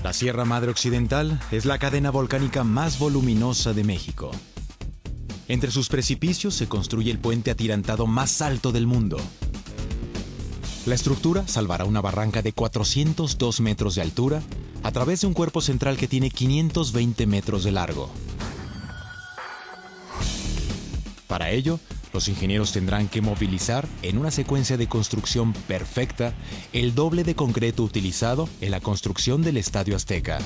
La Sierra Madre Occidental es la cadena volcánica más voluminosa de México. Entre sus precipicios se construye el puente atirantado más alto del mundo. La estructura salvará una barranca de 402 metros de altura a través de un cuerpo central que tiene 520 metros de largo. Para ello, los ingenieros tendrán que movilizar en una secuencia de construcción perfecta el doble de concreto utilizado en la construcción del Estadio Azteca.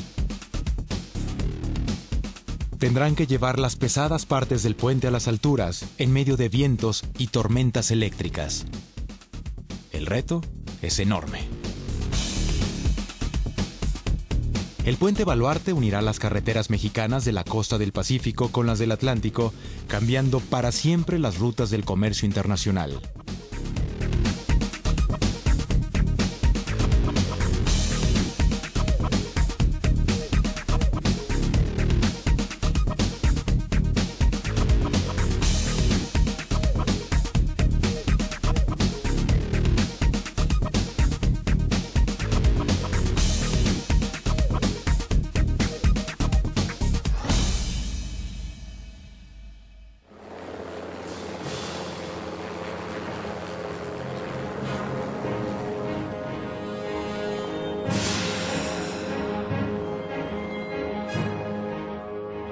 Tendrán que llevar las pesadas partes del puente a las alturas en medio de vientos y tormentas eléctricas. El reto es enorme. El puente Baluarte unirá las carreteras mexicanas de la costa del Pacífico con las del Atlántico, cambiando para siempre las rutas del comercio internacional.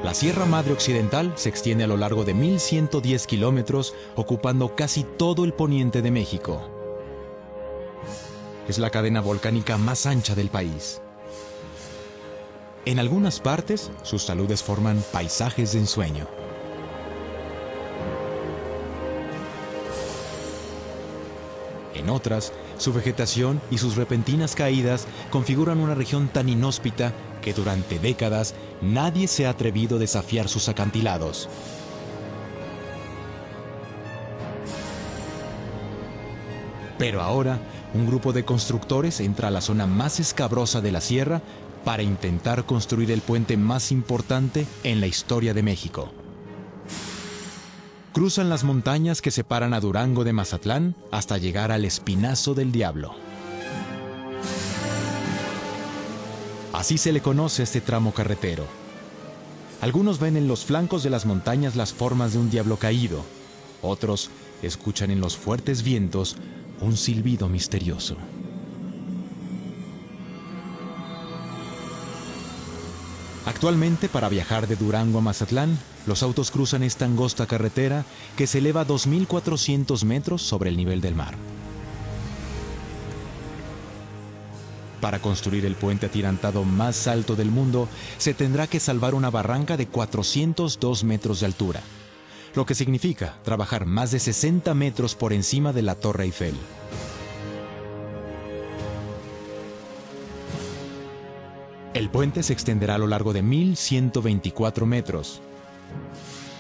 La Sierra Madre Occidental se extiende a lo largo de 1,110 kilómetros, ocupando casi todo el poniente de México. Es la cadena volcánica más ancha del país. En algunas partes, sus taludes forman paisajes de ensueño. En otras, su vegetación y sus repentinas caídas configuran una región tan inhóspita que durante décadas nadie se ha atrevido a desafiar sus acantilados. Pero ahora, un grupo de constructores entra a la zona más escabrosa de la sierra para intentar construir el puente más importante en la historia de México. Cruzan las montañas que separan a Durango de Mazatlán hasta llegar al Espinazo del Diablo. Así se le conoce a este tramo carretero. Algunos ven en los flancos de las montañas las formas de un diablo caído. Otros escuchan en los fuertes vientos un silbido misterioso. Actualmente, para viajar de Durango a Mazatlán, los autos cruzan esta angosta carretera que se eleva a 2,400 metros sobre el nivel del mar. Para construir el puente atirantado más alto del mundo, se tendrá que salvar una barranca de 402 metros de altura, lo que significa trabajar más de 60 metros por encima de la Torre Eiffel. El puente se extenderá a lo largo de 1,124 metros.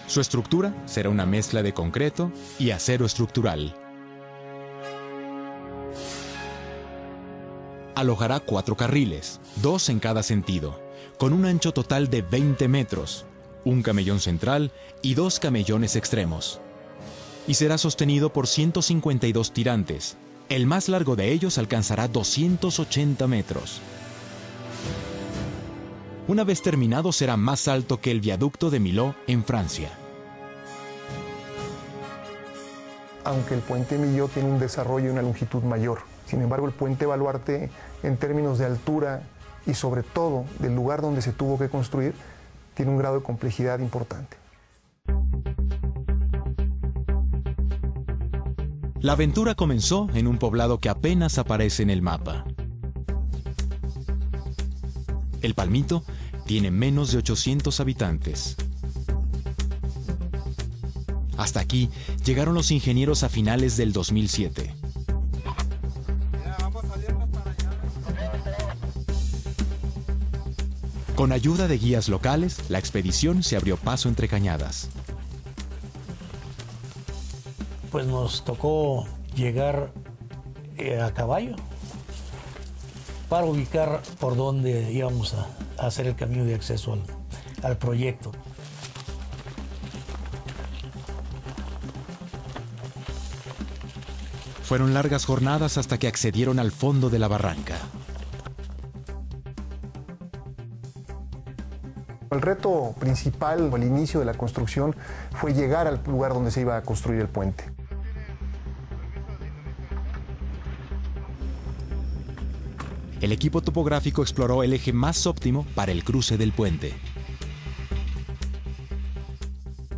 Su estructura será una mezcla de concreto y acero estructural. Alojará 4 carriles, 2 en cada sentido, con un ancho total de 20 metros, un camellón central y 2 camellones extremos. Y será sostenido por 152 tirantes. El más largo de ellos alcanzará 280 metros. Una vez terminado, será más alto que el viaducto de Millau en Francia. Aunque el puente Millau tiene un desarrollo y una longitud mayor, sin embargo el puente Baluarte, en términos de altura y sobre todo del lugar donde se tuvo que construir, tiene un grado de complejidad importante. La aventura comenzó en un poblado que apenas aparece en el mapa. El Palmito tiene menos de 800 habitantes. Hasta aquí llegaron los ingenieros a finales del 2007. Con ayuda de guías locales, la expedición se abrió paso entre cañadas. Pues nos tocó llegar a caballo para ubicar por dónde íbamos a hacer el camino de acceso al proyecto. Fueron largas jornadas hasta que accedieron al fondo de la barranca. El reto principal al inicio de la construcción fue llegar al lugar donde se iba a construir el puente. El equipo topográfico exploró el eje más óptimo para el cruce del puente.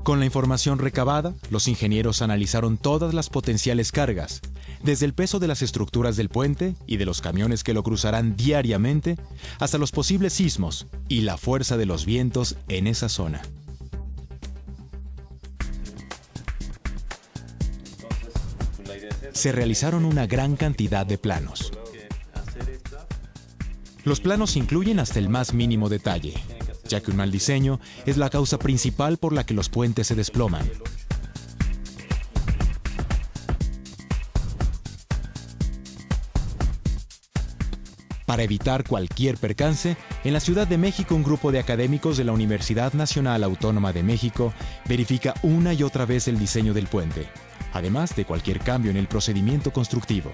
Con la información recabada, los ingenieros analizaron todas las potenciales cargas, desde el peso de las estructuras del puente y de los camiones que lo cruzarán diariamente, hasta los posibles sismos y la fuerza de los vientos en esa zona. Se realizaron una gran cantidad de planos. Los planos incluyen hasta el más mínimo detalle, ya que un mal diseño es la causa principal por la que los puentes se desploman. Para evitar cualquier percance, en la Ciudad de México un grupo de académicos de la Universidad Nacional Autónoma de México verifica una y otra vez el diseño del puente, además de cualquier cambio en el procedimiento constructivo.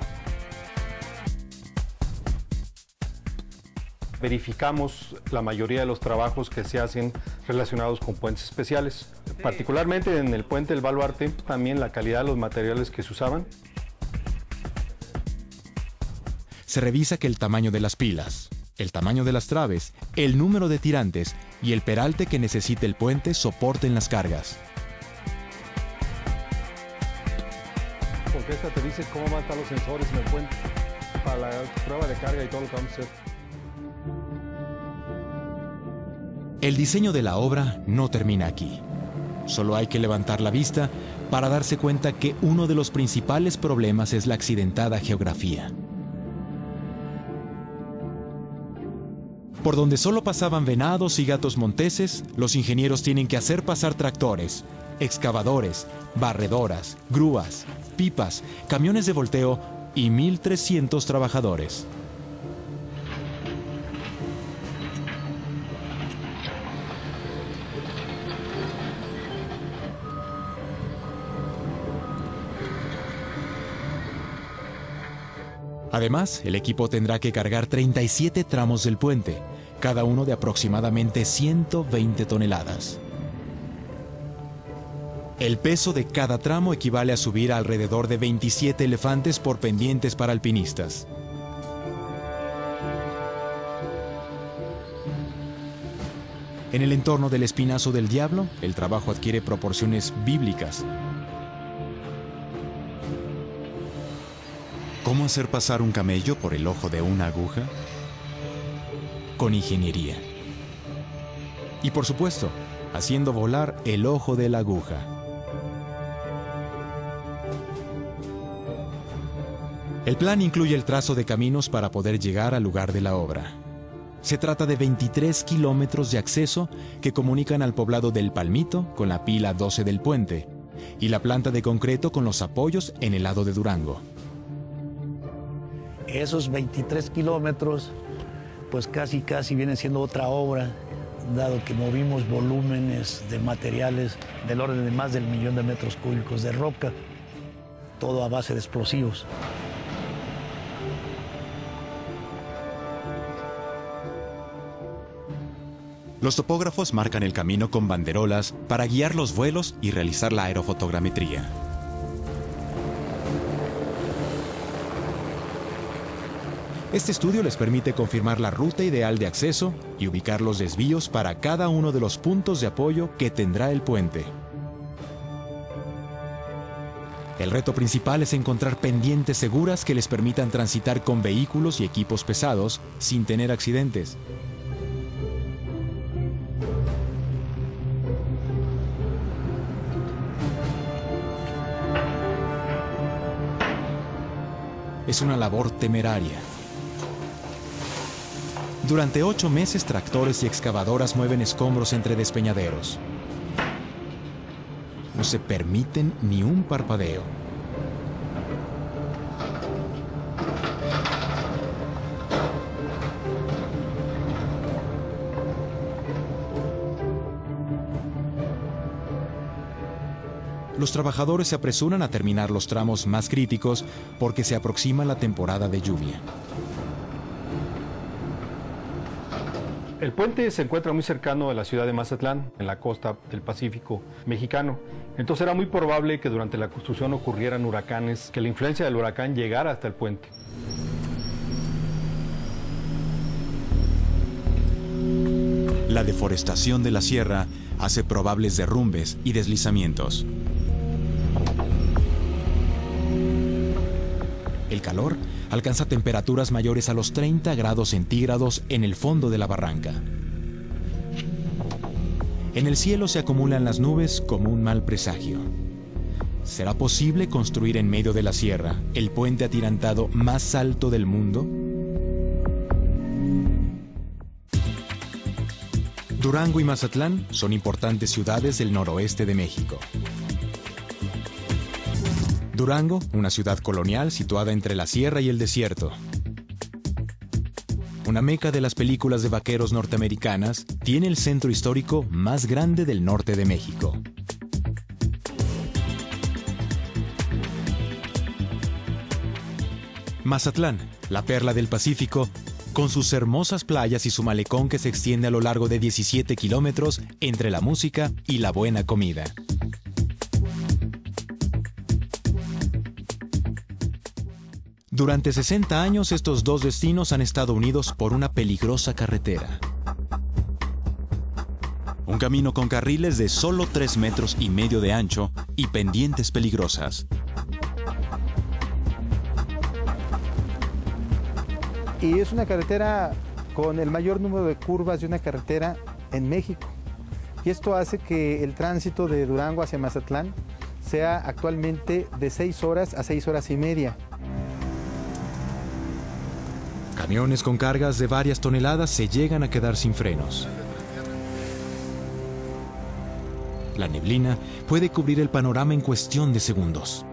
Verificamos la mayoría de los trabajos que se hacen relacionados con puentes especiales. Particularmente en el puente del Baluarte, también la calidad de los materiales que se usaban. Se revisa que el tamaño de las pilas, el tamaño de las traves, el número de tirantes y el peralte que necesite el puente soporten las cargas. Porque esta te dice cómo van a estar los sensores en el puente para la prueba de carga y todo lo que vamos a hacer. El diseño de la obra no termina aquí. Solo hay que levantar la vista para darse cuenta que uno de los principales problemas es la accidentada geografía. Por donde solo pasaban venados y gatos monteses, los ingenieros tienen que hacer pasar tractores, excavadores, barredoras, grúas, pipas, camiones de volteo y 1,300 trabajadores. Además, el equipo tendrá que cargar 37 tramos del puente, cada uno de aproximadamente 120 toneladas. El peso de cada tramo equivale a subir a alrededor de 27 elefantes por pendientes para alpinistas. En el entorno del Espinazo del Diablo, el trabajo adquiere proporciones bíblicas. ¿Cómo hacer pasar un camello por el ojo de una aguja? Con ingeniería. Y por supuesto, haciendo volar el ojo de la aguja. El plan incluye el trazo de caminos para poder llegar al lugar de la obra. Se trata de 23 kilómetros de acceso que comunican al poblado del Palmito con la pila 12 del puente y la planta de concreto con los apoyos en el lado de Durango. Esos 23 kilómetros, pues casi vienen siendo otra obra, dado que movimos volúmenes de materiales del orden de más del 1,000,000 de metros cúbicos de roca, todo a base de explosivos. Los topógrafos marcan el camino con banderolas para guiar los vuelos y realizar la aerofotogrametría. Este estudio les permite confirmar la ruta ideal de acceso y ubicar los desvíos para cada uno de los puntos de apoyo que tendrá el puente. El reto principal es encontrar pendientes seguras que les permitan transitar con vehículos y equipos pesados sin tener accidentes. Es una labor temeraria. Durante 8 meses, tractores y excavadoras mueven escombros entre despeñaderos. No se permiten ni un parpadeo. Los trabajadores se apresuran a terminar los tramos más críticos porque se aproxima la temporada de lluvia. El puente se encuentra muy cercano a la ciudad de Mazatlán, en la costa del Pacífico mexicano. Entonces era muy probable que durante la construcción ocurrieran huracanes, que la influencia del huracán llegara hasta el puente. La deforestación de la sierra hace probables derrumbes y deslizamientos. El calor alcanza temperaturas mayores a los 30 grados centígrados en el fondo de la barranca. En el cielo se acumulan las nubes como un mal presagio. ¿Será posible construir en medio de la sierra el puente atirantado más alto del mundo? Durango y Mazatlán son importantes ciudades del noroeste de México. Durango, una ciudad colonial situada entre la sierra y el desierto. Una meca de las películas de vaqueros norteamericanas, tiene el centro histórico más grande del norte de México. Mazatlán, la perla del Pacífico, con sus hermosas playas y su malecón que se extiende a lo largo de 17 kilómetros entre la música y la buena comida. Durante 60 años, estos dos destinos han estado unidos por una peligrosa carretera. Un camino con carriles de solo 3,5 metros de ancho y pendientes peligrosas. Y es una carretera con el mayor número de curvas de una carretera en México. Y esto hace que el tránsito de Durango hacia Mazatlán sea actualmente de 6 horas a 6 horas y media. Camiones con cargas de varias toneladas se llegan a quedar sin frenos. La neblina puede cubrir el panorama en cuestión de segundos.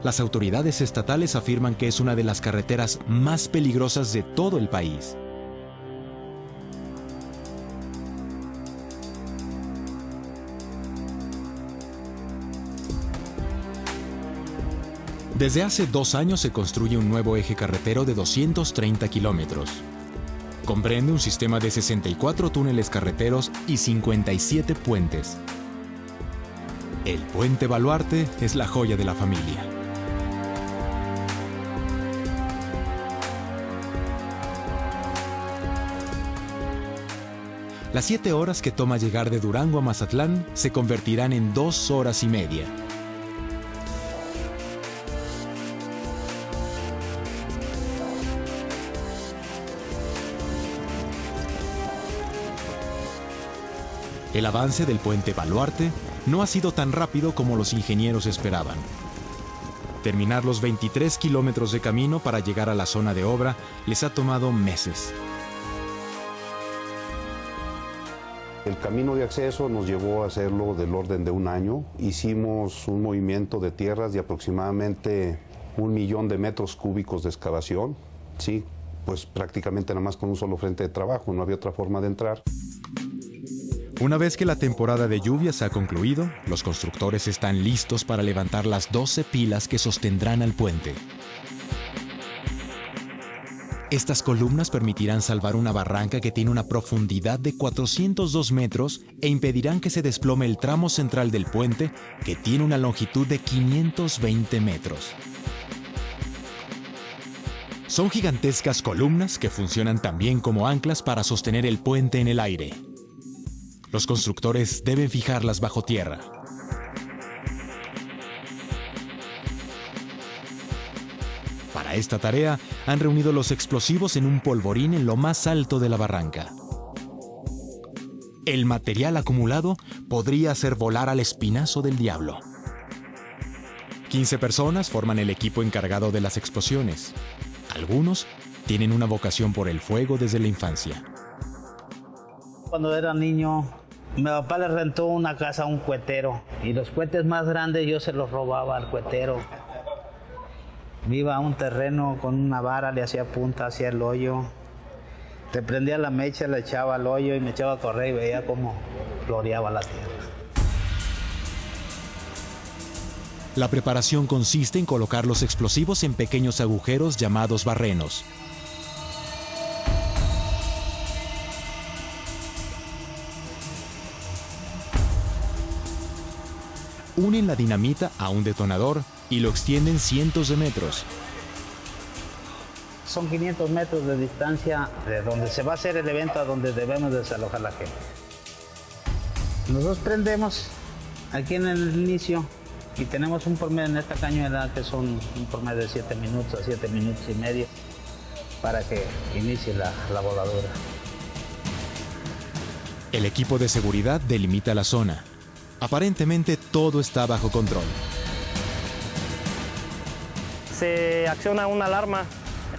Las autoridades estatales afirman que es una de las carreteras más peligrosas de todo el país. Desde hace 2 años se construye un nuevo eje carretero de 230 kilómetros. Comprende un sistema de 64 túneles carreteros y 57 puentes. El Puente Baluarte es la joya de la familia. Las 7 horas que toma llegar de Durango a Mazatlán se convertirán en 2 horas y media. El avance del Puente Baluarte no ha sido tan rápido como los ingenieros esperaban. Terminar los 23 kilómetros de camino para llegar a la zona de obra les ha tomado meses. El camino de acceso nos llevó a hacerlo del orden de 1 año. Hicimos un movimiento de tierras de aproximadamente 1 millón de metros cúbicos de excavación. Sí, pues prácticamente nada más con un solo frente de trabajo, no había otra forma de entrar. Una vez que la temporada de lluvias ha concluido, los constructores están listos para levantar las 12 pilas que sostendrán al puente. Estas columnas permitirán salvar una barranca que tiene una profundidad de 402 metros e impedirán que se desplome el tramo central del puente, que tiene una longitud de 520 metros. Son gigantescas columnas que funcionan también como anclas para sostener el puente en el aire. Los constructores deben fijarlas bajo tierra. Para esta tarea, han reunido los explosivos en un polvorín en lo más alto de la barranca. El material acumulado podría hacer volar al espinazo del diablo. 15 personas forman el equipo encargado de las explosiones. Algunos tienen una vocación por el fuego desde la infancia. Cuando era niño, mi papá le rentó una casa a un cuetero y los cohetes más grandes yo se los robaba al cuetero. Iba a un terreno con una vara, le hacía punta, hacía el hoyo. Le prendía la mecha, le echaba al hoyo y me echaba a correr y veía cómo floreaba la tierra. La preparación consiste en colocar los explosivos en pequeños agujeros llamados barrenos. unen la dinamita a un detonador y lo extienden cientos de metros. Son 500 metros de distancia de donde se va a hacer el evento a donde debemos desalojar la gente. Nosotros prendemos aquí en el inicio y tenemos un promedio en esta cañuela que son un promedio de 7 minutos a 7 minutos y medio para que inicie la voladura. El equipo de seguridad delimita la zona. Aparentemente todo está bajo control. Se acciona una alarma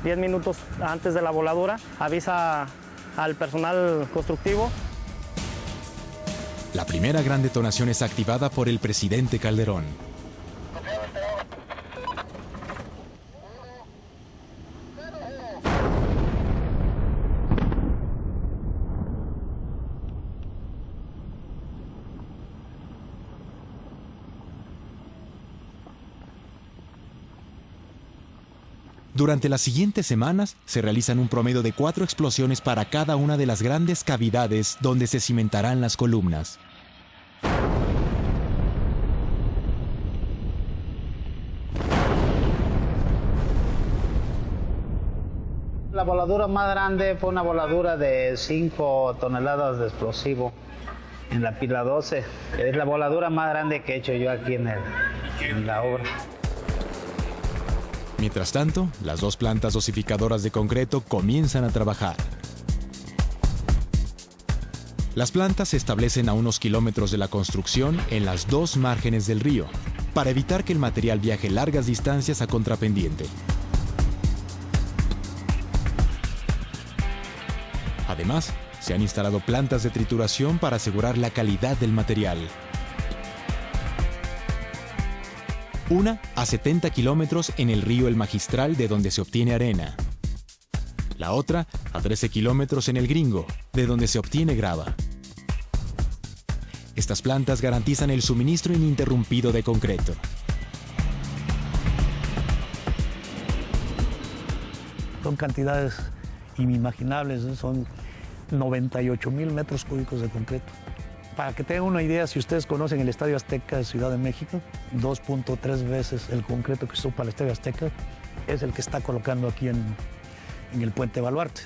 10 minutos antes de la voladura, avisa al personal constructivo. La primera gran detonación es activada por el presidente Calderón. Durante las siguientes semanas se realizan un promedio de 4 explosiones para cada una de las grandes cavidades donde se cimentarán las columnas. La voladura más grande fue una voladura de 5 toneladas de explosivo en la pila 12. Es la voladura más grande que he hecho yo aquí en la obra. Mientras tanto, las 2 plantas dosificadoras de concreto comienzan a trabajar. Las plantas se establecen a unos kilómetros de la construcción en las 2 márgenes del río, para evitar que el material viaje largas distancias a contrapendiente. Además, se han instalado plantas de trituración para asegurar la calidad del material. Una a 70 kilómetros en el río El Magistral, de donde se obtiene arena. La otra a 13 kilómetros en el Gringo, de donde se obtiene grava. Estas plantas garantizan el suministro ininterrumpido de concreto. Son cantidades inimaginables, ¿eh? Son 98,000 metros cúbicos de concreto. Para que tengan una idea, si ustedes conocen el Estadio Azteca de Ciudad de México, 2.3 veces el concreto que se usó para el Estadio Azteca es el que está colocando aquí en el Puente Baluarte.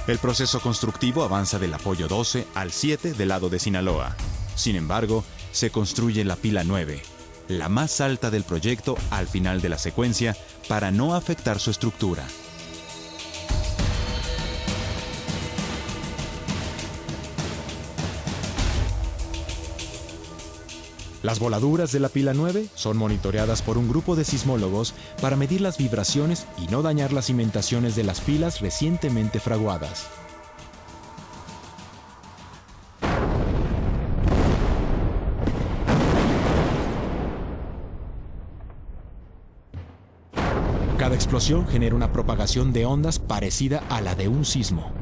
El proceso constructivo avanza del apoyo 12 al 7 del lado de Sinaloa. Sin embargo, se construye la pila 9, la más alta del proyecto al final de la secuencia, para no afectar su estructura. Las voladuras de la pila 9 son monitoreadas por un grupo de sismólogos para medir las vibraciones y no dañar las cimentaciones de las pilas recientemente fraguadas. Cada explosión genera una propagación de ondas parecida a la de un sismo.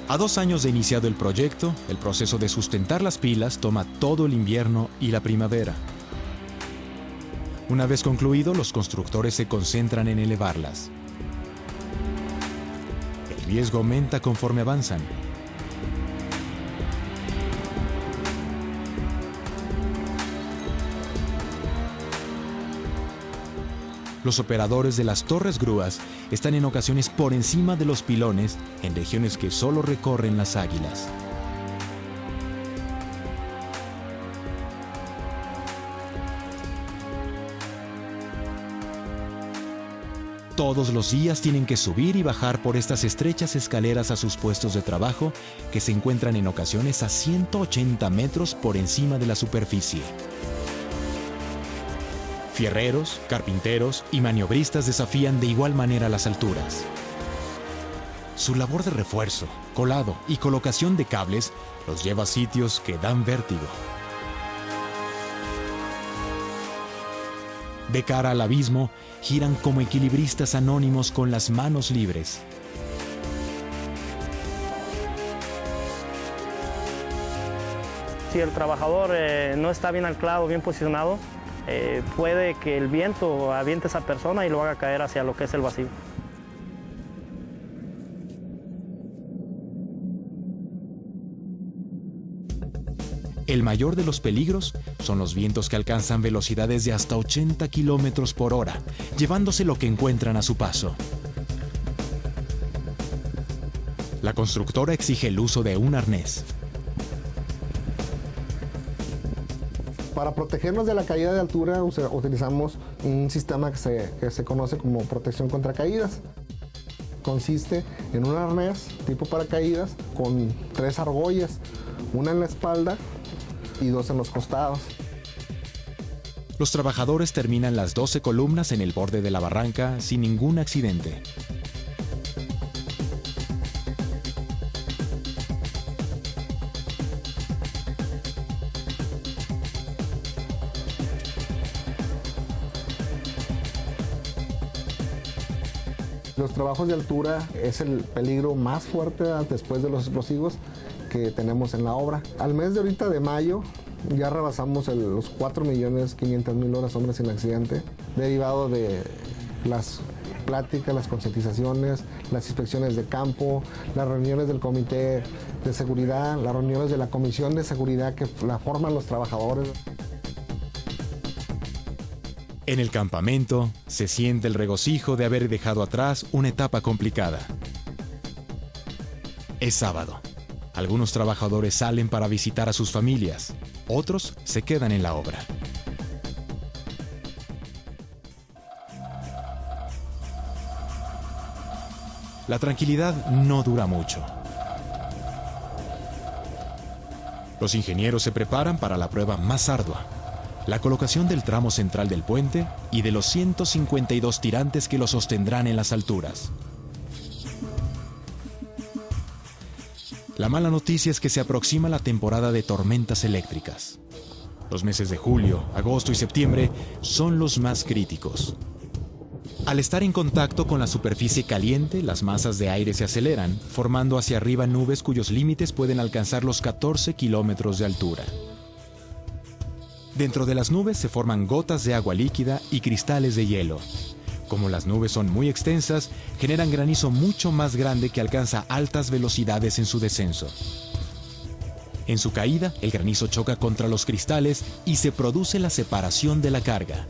A 2 años de iniciado el proyecto, el proceso de sustentar las pilas toma todo el invierno y la primavera. Una vez concluido, los constructores se concentran en elevarlas. El riesgo aumenta conforme avanzan. Los operadores de las torres grúas están en ocasiones por encima de los pilones en regiones que solo recorren las águilas. Todos los días tienen que subir y bajar por estas estrechas escaleras a sus puestos de trabajo, que se encuentran en ocasiones a 180 metros por encima de la superficie. Fierreros, carpinteros y maniobristas desafían de igual manera las alturas. Su labor de refuerzo, colado y colocación de cables los lleva a sitios que dan vértigo. De cara al abismo, giran como equilibristas anónimos con las manos libres. Si el trabajador no está bien anclado, bien posicionado, puede que el viento aviente a esa persona y lo haga caer hacia lo que es el vacío. El mayor de los peligros son los vientos que alcanzan velocidades de hasta 80 kilómetros por hora, llevándose lo que encuentran a su paso. La constructora exige el uso de un arnés. Para protegernos de la caída de altura utilizamos un sistema que se conoce como protección contra caídas. Consiste en un arnés tipo paracaídas con 3 argollas, una en la espalda y 2 en los costados. Los trabajadores terminan las 12 columnas en el borde de la barranca sin ningún accidente. Los trabajos de altura es el peligro más fuerte después de los explosivos que tenemos en la obra. Al mes de ahorita de mayo ya rebasamos los 4.500.000 horas hombres sin accidente, derivado de las pláticas, las concientizaciones, las inspecciones de campo, las reuniones del comité de seguridad, las reuniones de la comisión de seguridad que la forman los trabajadores. En el campamento se siente el regocijo de haber dejado atrás una etapa complicada. Es sábado. Algunos trabajadores salen para visitar a sus familias, otros se quedan en la obra. La tranquilidad no dura mucho. Los ingenieros se preparan para la prueba más ardua: la colocación del tramo central del puente y de los 152 tirantes que lo sostendrán en las alturas. La mala noticia es que se aproxima la temporada de tormentas eléctricas. Los meses de julio, agosto y septiembre son los más críticos. Al estar en contacto con la superficie caliente, las masas de aire se aceleran, formando hacia arriba nubes cuyos límites pueden alcanzar los 14 kilómetros de altura. Dentro de las nubes se forman gotas de agua líquida y cristales de hielo. Como las nubes son muy extensas, generan granizo mucho más grande que alcanza altas velocidades en su descenso. En su caída, el granizo choca contra los cristales y se produce la separación de la carga.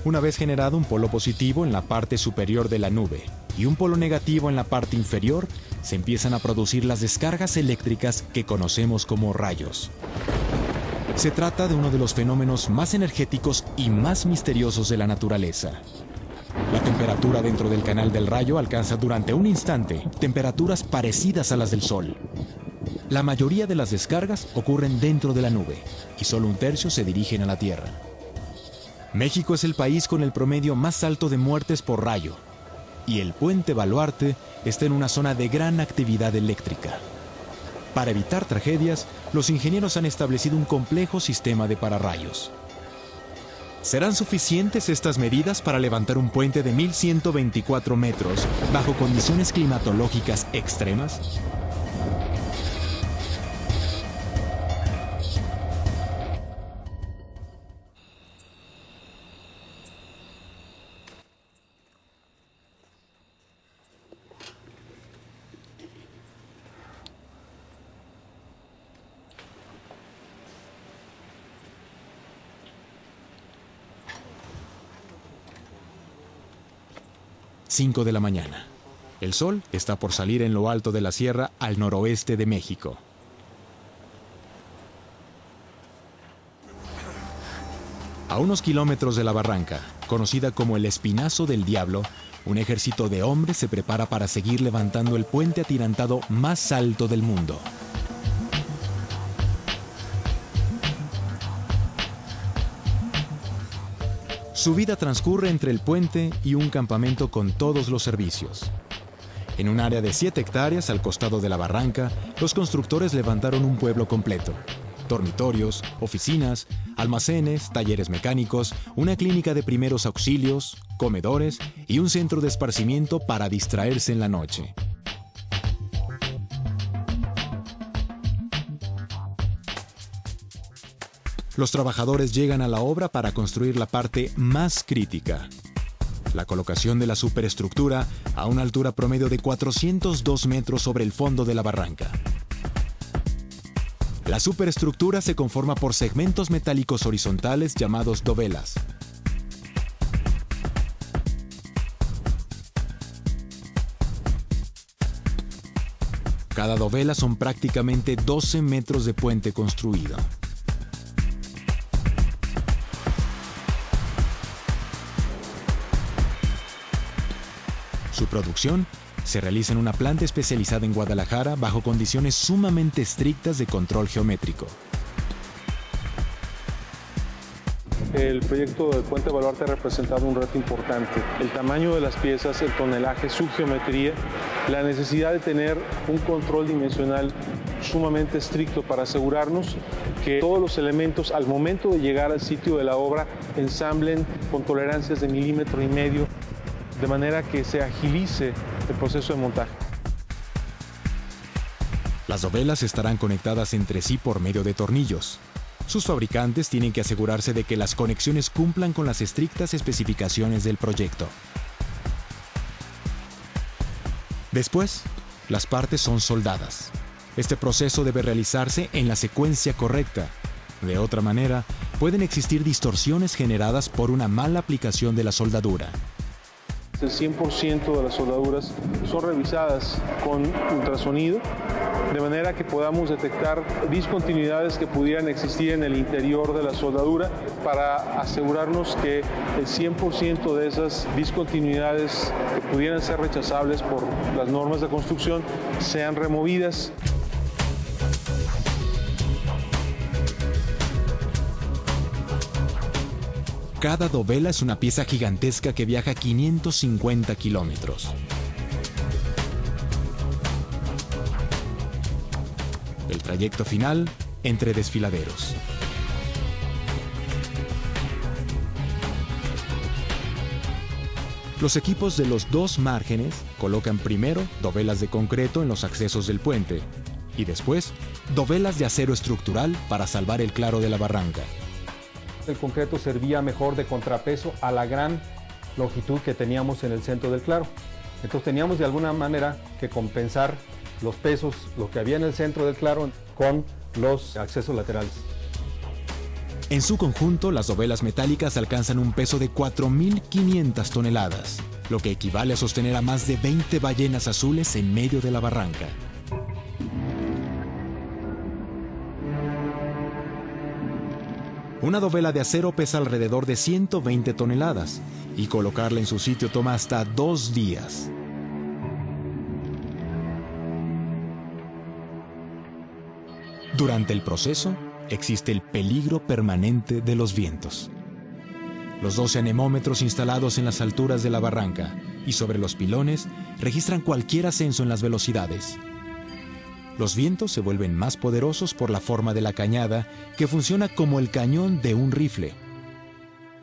Una vez generado un polo positivo en la parte superior de la nube y un polo negativo en la parte inferior, se empiezan a producir las descargas eléctricas que conocemos como rayos. Se trata de uno de los fenómenos más energéticos y más misteriosos de la naturaleza. La temperatura dentro del canal del rayo alcanza durante un instante temperaturas parecidas a las del Sol. La mayoría de las descargas ocurren dentro de la nube y solo un tercio se dirigen a la Tierra. México es el país con el promedio más alto de muertes por rayo y el puente Baluarte está en una zona de gran actividad eléctrica. Para evitar tragedias, los ingenieros han establecido un complejo sistema de pararrayos. ¿Serán suficientes estas medidas para levantar un puente de 1.124 metros bajo condiciones climatológicas extremas? ...5 de la mañana. El sol está por salir en lo alto de la sierra al noroeste de México. A unos kilómetros de la barranca, conocida como el Espinazo del Diablo, un ejército de hombres se prepara para seguir levantando el puente atirantado más alto del mundo. Su vida transcurre entre el puente y un campamento con todos los servicios. En un área de 7 hectáreas al costado de la barranca, los constructores levantaron un pueblo completo. Dormitorios, oficinas, almacenes, talleres mecánicos, una clínica de primeros auxilios, comedores y un centro de esparcimiento para distraerse en la noche. Los trabajadores llegan a la obra para construir la parte más crítica: la colocación de la superestructura a una altura promedio de 402 metros sobre el fondo de la barranca. La superestructura se conforma por segmentos metálicos horizontales llamados dovelas. Cada dovela son prácticamente 12 metros de puente construido. Su producción se realiza en una planta especializada en Guadalajara bajo condiciones sumamente estrictas de control geométrico. El proyecto del Puente Baluarte ha representado un reto importante. El tamaño de las piezas, el tonelaje, su geometría, la necesidad de tener un control dimensional sumamente estricto para asegurarnos que todos los elementos al momento de llegar al sitio de la obra ensamblen con tolerancias de 1,5 milímetros, de manera que se agilice el proceso de montaje. Las dovelas estarán conectadas entre sí por medio de tornillos. Sus fabricantes tienen que asegurarse de que las conexiones cumplan con las estrictas especificaciones del proyecto. Después, las partes son soldadas. Este proceso debe realizarse en la secuencia correcta. De otra manera, pueden existir distorsiones generadas por una mala aplicación de la soldadura. El 100% de las soldaduras son revisadas con ultrasonido, de manera que podamos detectar discontinuidades que pudieran existir en el interior de la soldadura para asegurarnos que el 100% de esas discontinuidades que pudieran ser rechazables por las normas de construcción sean removidas. Cada dovela es una pieza gigantesca que viaja 550 kilómetros. El trayecto final entre desfiladeros. Los equipos de los dos márgenes colocan primero dovelas de concreto en los accesos del puente y después dovelas de acero estructural para salvar el claro de la barranca. El concreto servía mejor de contrapeso a la gran longitud que teníamos en el centro del claro. Entonces teníamos de alguna manera que compensar los pesos, lo que había en el centro del claro, con los accesos laterales. En su conjunto, las dovelas metálicas alcanzan un peso de 4.500 toneladas, lo que equivale a sostener a más de 20 ballenas azules en medio de la barranca. Una dovela de acero pesa alrededor de 120 toneladas y colocarla en su sitio toma hasta 2 días. Durante el proceso, existe el peligro permanente de los vientos. Los 12 anemómetros instalados en las alturas de la barranca y sobre los pilones registran cualquier ascenso en las velocidades. Los vientos se vuelven más poderosos por la forma de la cañada, que funciona como el cañón de un rifle.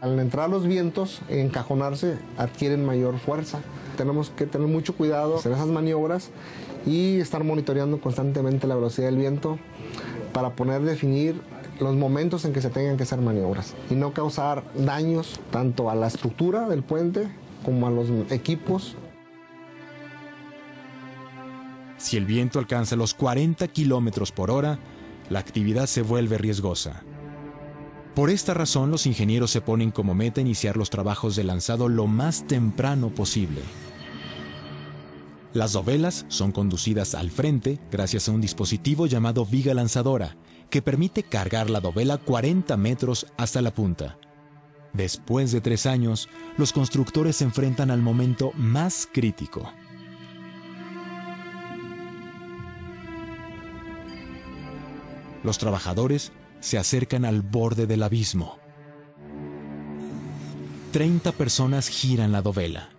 Al entrar los vientos, encajonarse, adquieren mayor fuerza. Tenemos que tener mucho cuidado en esas maniobras y estar monitoreando constantemente la velocidad del viento para poder definir los momentos en que se tengan que hacer maniobras y no causar daños tanto a la estructura del puente como a los equipos. Si el viento alcanza los 40 kilómetros por hora, la actividad se vuelve riesgosa. Por esta razón, los ingenieros se ponen como meta iniciar los trabajos de lanzado lo más temprano posible. Las dovelas son conducidas al frente gracias a un dispositivo llamado viga lanzadora, que permite cargar la dovela 40 metros hasta la punta. Después de 3 años, los constructores se enfrentan al momento más crítico. Los trabajadores se acercan al borde del abismo. 30 personas giran la dovela,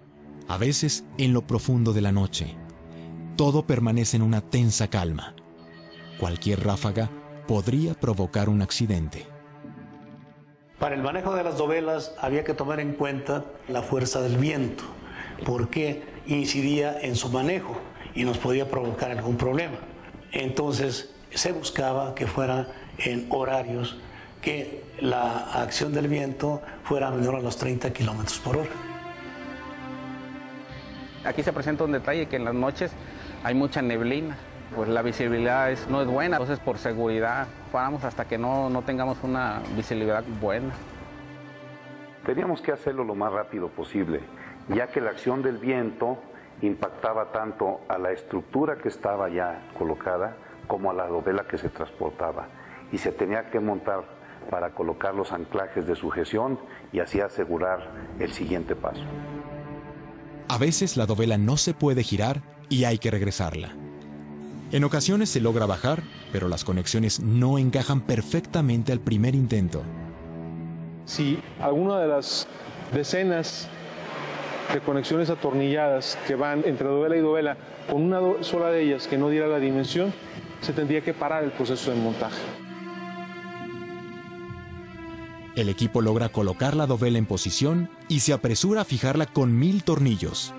a veces en lo profundo de la noche. Todo permanece en una tensa calma. Cualquier ráfaga podría provocar un accidente. Para el manejo de las dovelas había que tomar en cuenta la fuerza del viento, porque incidía en su manejo y nos podía provocar algún problema. Entonces se buscaba que fuera en horarios que la acción del viento fuera menor a los 30 kilómetros por hora. Aquí se presenta un detalle que en las noches hay mucha neblina, pues la visibilidad no es buena, entonces por seguridad paramos hasta que no tengamos una visibilidad buena. Teníamos que hacerlo lo más rápido posible, ya que la acción del viento impactaba tanto a la estructura que estaba ya colocada como a la dovela que se transportaba, y se tenía que montar para colocar los anclajes de sujeción y así asegurar el siguiente paso. A veces la dovela no se puede girar y hay que regresarla. En ocasiones se logra bajar, pero las conexiones no encajan perfectamente al primer intento. Si alguna de las decenas de conexiones atornilladas que van entre dovela y dovela, con una sola de ellas que no diera la dimensión, se tendría que parar el proceso de montaje. El equipo logra colocar la dovela en posición y se apresura a fijarla con 1000 tornillos.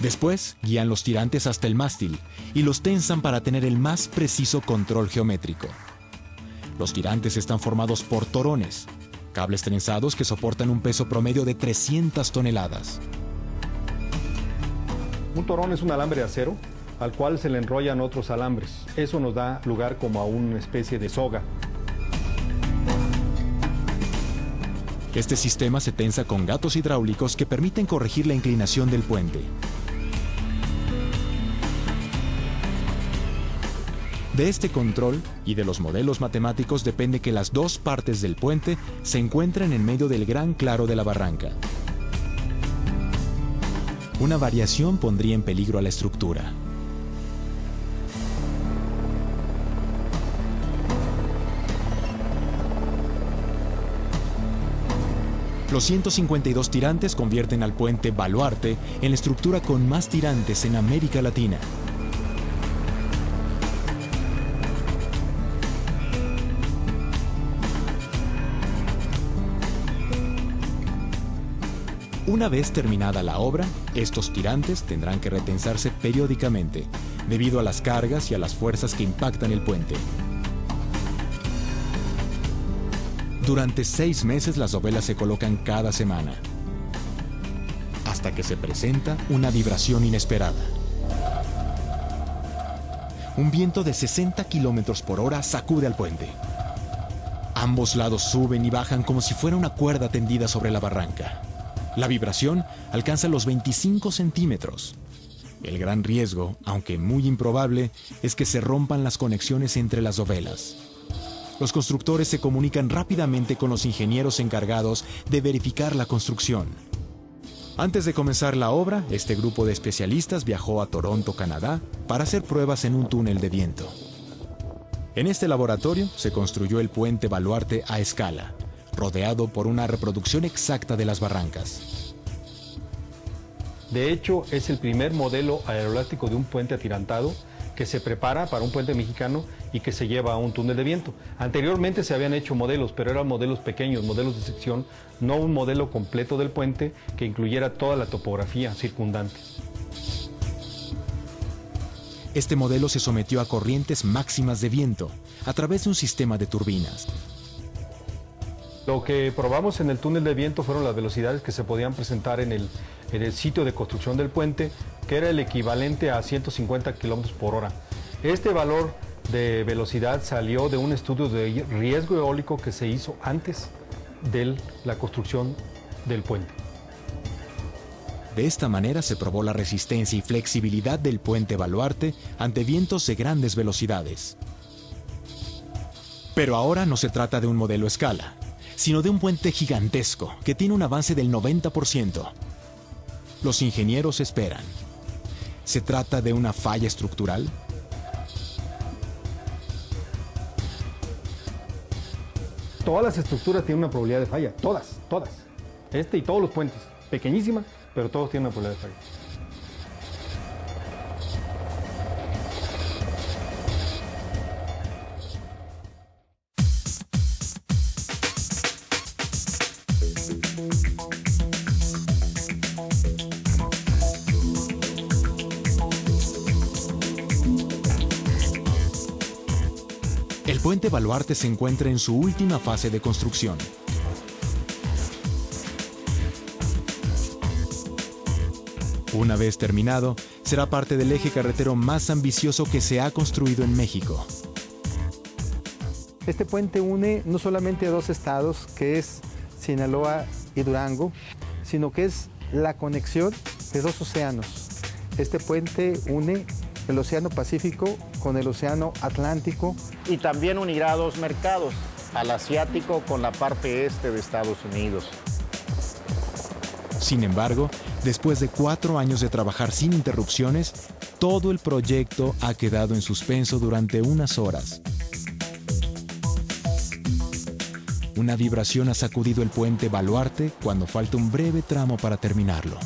Después, guían los tirantes hasta el mástil y los tensan para tener el más preciso control geométrico. Los tirantes están formados por torones, cables trenzados que soportan un peso promedio de 300 toneladas. Un torón es un alambre de acero al cual se le enrollan otros alambres. Eso nos da lugar como a una especie de soga. Este sistema se tensa con gatos hidráulicos que permiten corregir la inclinación del puente. De este control y de los modelos matemáticos depende que las dos partes del puente se encuentren en medio del gran claro de la barranca. Una variación pondría en peligro a la estructura. Los 152 tirantes convierten al puente Baluarte en la estructura con más tirantes en América Latina. Una vez terminada la obra, estos tirantes tendrán que retensarse periódicamente, debido a las cargas y a las fuerzas que impactan el puente. Durante 6 meses las dovelas se colocan cada semana, hasta que se presenta una vibración inesperada. Un viento de 60 kilómetros por hora sacude al puente. Ambos lados suben y bajan como si fuera una cuerda tendida sobre la barranca. La vibración alcanza los 25 centímetros. El gran riesgo, aunque muy improbable, es que se rompan las conexiones entre las dovelas. Los constructores se comunican rápidamente con los ingenieros encargados de verificar la construcción. Antes de comenzar la obra, este grupo de especialistas viajó a Toronto, Canadá, para hacer pruebas en un túnel de viento. En este laboratorio se construyó el puente Baluarte a escala, rodeado por una reproducción exacta de las barrancas. De hecho, es el primer modelo aeroelástico de un puente atirantado que se prepara para un puente mexicano y que se lleva a un túnel de viento. Anteriormente se habían hecho modelos, pero eran modelos pequeños, modelos de sección, no un modelo completo del puente que incluyera toda la topografía circundante. Este modelo se sometió a corrientes máximas de viento a través de un sistema de turbinas. Lo que probamos en el túnel de viento fueron las velocidades que se podían presentar en el sitio de construcción del puente, que era el equivalente a 150 kilómetros por hora. Este valor de velocidad salió de un estudio de riesgo eólico que se hizo antes de la construcción del puente. De esta manera se probó la resistencia y flexibilidad del puente Baluarte ante vientos de grandes velocidades. Pero ahora no se trata de un modelo a escala, sino de un puente gigantesco que tiene un avance del 90%. Los ingenieros esperan. ¿Se trata de una falla estructural? Todas las estructuras tienen una probabilidad de falla, todas. Este y todos los puentes, pequeñísima, pero todos tienen una probabilidad de falla. El puente Baluarte se encuentra en su última fase de construcción. Una vez terminado, será parte del eje carretero más ambicioso que se ha construido en México. Este puente une no solamente a dos estados, que es Sinaloa y Durango, sino que es la conexión de dos océanos. Este puente une el Océano Pacífico con el Océano Atlántico. Y también unirá dos mercados, al asiático con la parte este de Estados Unidos. Sin embargo, después de 4 años de trabajar sin interrupciones, todo el proyecto ha quedado en suspenso durante unas horas. Una vibración ha sacudido el puente Baluarte cuando falta un breve tramo para terminarlo.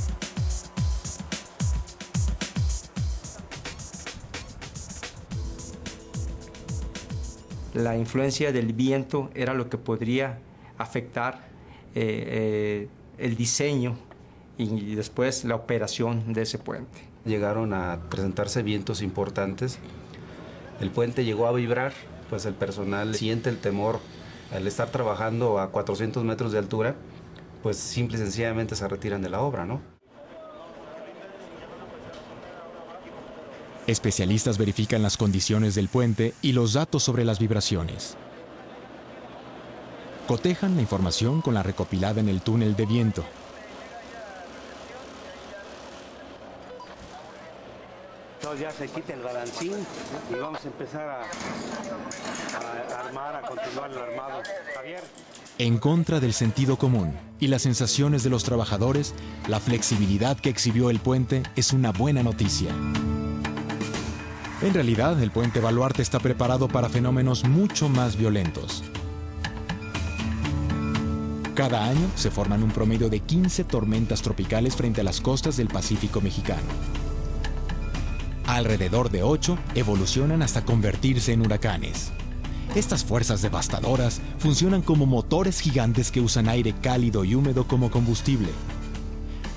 La influencia del viento era lo que podría afectar el diseño y después la operación de ese puente. Llegaron a presentarse vientos importantes, el puente llegó a vibrar, pues el personal siente el temor al estar trabajando a 400 metros de altura, pues simple y sencillamente se retiran de la obra, ¿no? Especialistas verifican las condiciones del puente y los datos sobre las vibraciones. Cotejan la información con la recopilada en el túnel de viento. Ya se quita el balancín y vamos a empezar a armar, a continuar el armado. Javier. En contra del sentido común y las sensaciones de los trabajadores, la flexibilidad que exhibió el puente es una buena noticia. En realidad, el puente Baluarte está preparado para fenómenos mucho más violentos. Cada año se forman un promedio de 15 tormentas tropicales frente a las costas del Pacífico mexicano. Alrededor de 8 evolucionan hasta convertirse en huracanes. Estas fuerzas devastadoras funcionan como motores gigantes que usan aire cálido y húmedo como combustible.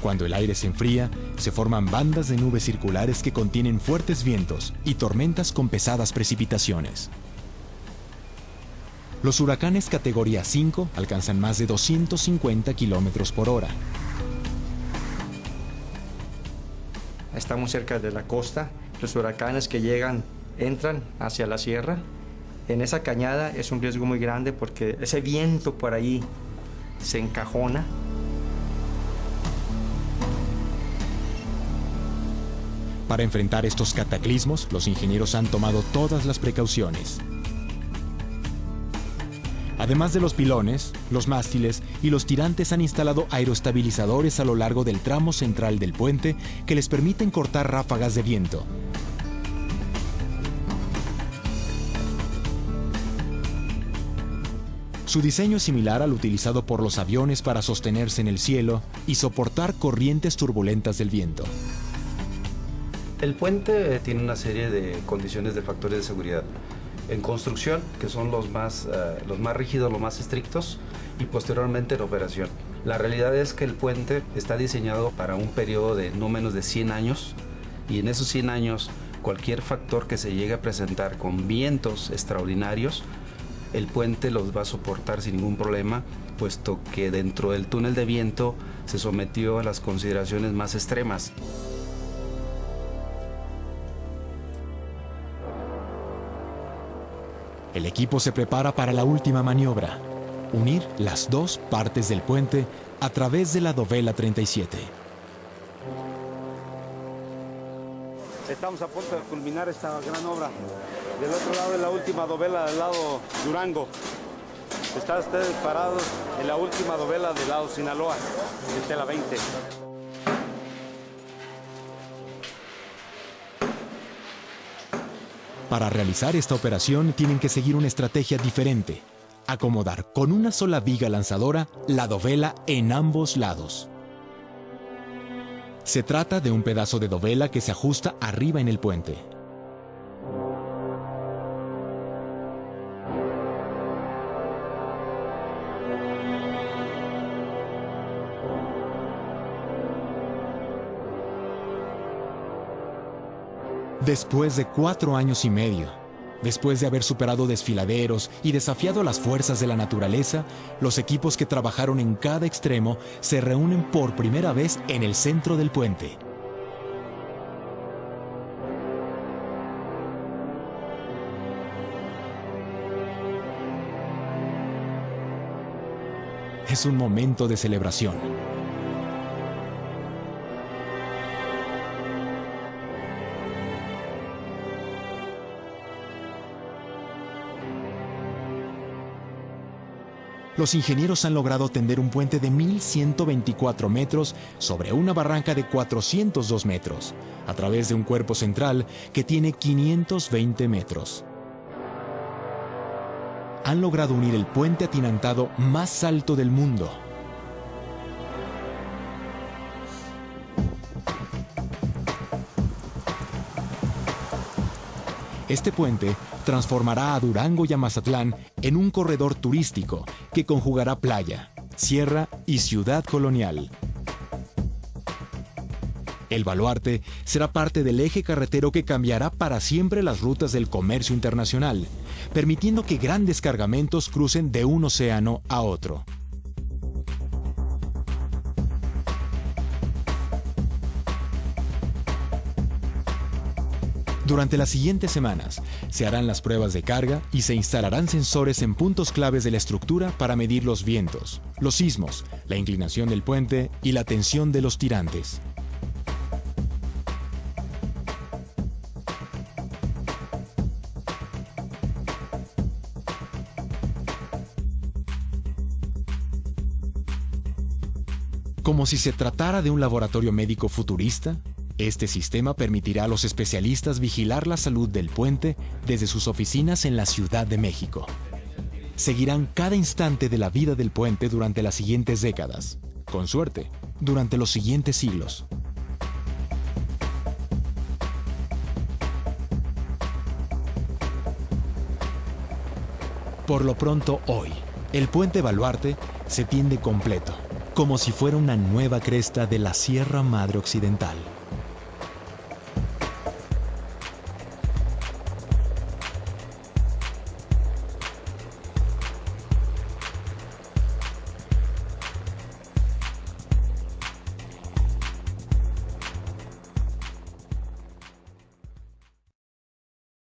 Cuando el aire se enfría, se forman bandas de nubes circulares que contienen fuertes vientos y tormentas con pesadas precipitaciones. Los huracanes categoría 5 alcanzan más de 250 kilómetros por hora. Estamos cerca de la costa, los huracanes que llegan entran hacia la sierra. En esa cañada es un riesgo muy grande porque ese viento por ahí se encajona. Para enfrentar estos cataclismos, los ingenieros han tomado todas las precauciones. Además de los pilones, los mástiles y los tirantes han instalado aeroestabilizadores a lo largo del tramo central del puente que les permiten cortar ráfagas de viento. Su diseño es similar al utilizado por los aviones para sostenerse en el cielo y soportar corrientes turbulentas del viento. El puente tiene una serie de condiciones de factores de seguridad. En construcción, que son los más rígidos, los más estrictos, y posteriormente en operación. La realidad es que el puente está diseñado para un periodo de no menos de 100 años, y en esos 100 años, cualquier factor que se llegue a presentar con vientos extraordinarios, el puente los va a soportar sin ningún problema, puesto que dentro del túnel de viento se sometió a las consideraciones más extremas. El equipo se prepara para la última maniobra, unir las dos partes del puente a través de la dovela 37. Estamos a punto de culminar esta gran obra. Del otro lado es la última dovela del lado Durango. Están ustedes parados en la última dovela del lado Sinaloa, de Tela 20. Para realizar esta operación tienen que seguir una estrategia diferente: acomodar con una sola viga lanzadora la dovela en ambos lados. Se trata de un pedazo de dovela que se ajusta arriba en el puente. Después de 4 años y medio, Después de haber superado desfiladeros y desafiado las fuerzas de la naturaleza, los equipos que trabajaron en cada extremo se reúnen por primera vez en el centro del puente. Es un momento de celebración. Los ingenieros han logrado tender un puente de 1.124 metros sobre una barranca de 402 metros, a través de un cuerpo central que tiene 520 metros. Han logrado unir el puente atirantado más alto del mundo. Este puente transformará a Durango y a Mazatlán en un corredor turístico que conjugará playa, sierra y ciudad colonial. El Baluarte será parte del eje carretero que cambiará para siempre las rutas del comercio internacional, permitiendo que grandes cargamentos crucen de un océano a otro. Durante las siguientes semanas, se harán las pruebas de carga y se instalarán sensores en puntos claves de la estructura para medir los vientos, los sismos, la inclinación del puente y la tensión de los tirantes. Como si se tratara de un laboratorio médico futurista, este sistema permitirá a los especialistas vigilar la salud del puente desde sus oficinas en la Ciudad de México. Seguirán cada instante de la vida del puente durante las siguientes décadas, con suerte, durante los siguientes siglos. Por lo pronto, hoy, el puente Baluarte se tiende completo, como si fuera una nueva cresta de la Sierra Madre Occidental.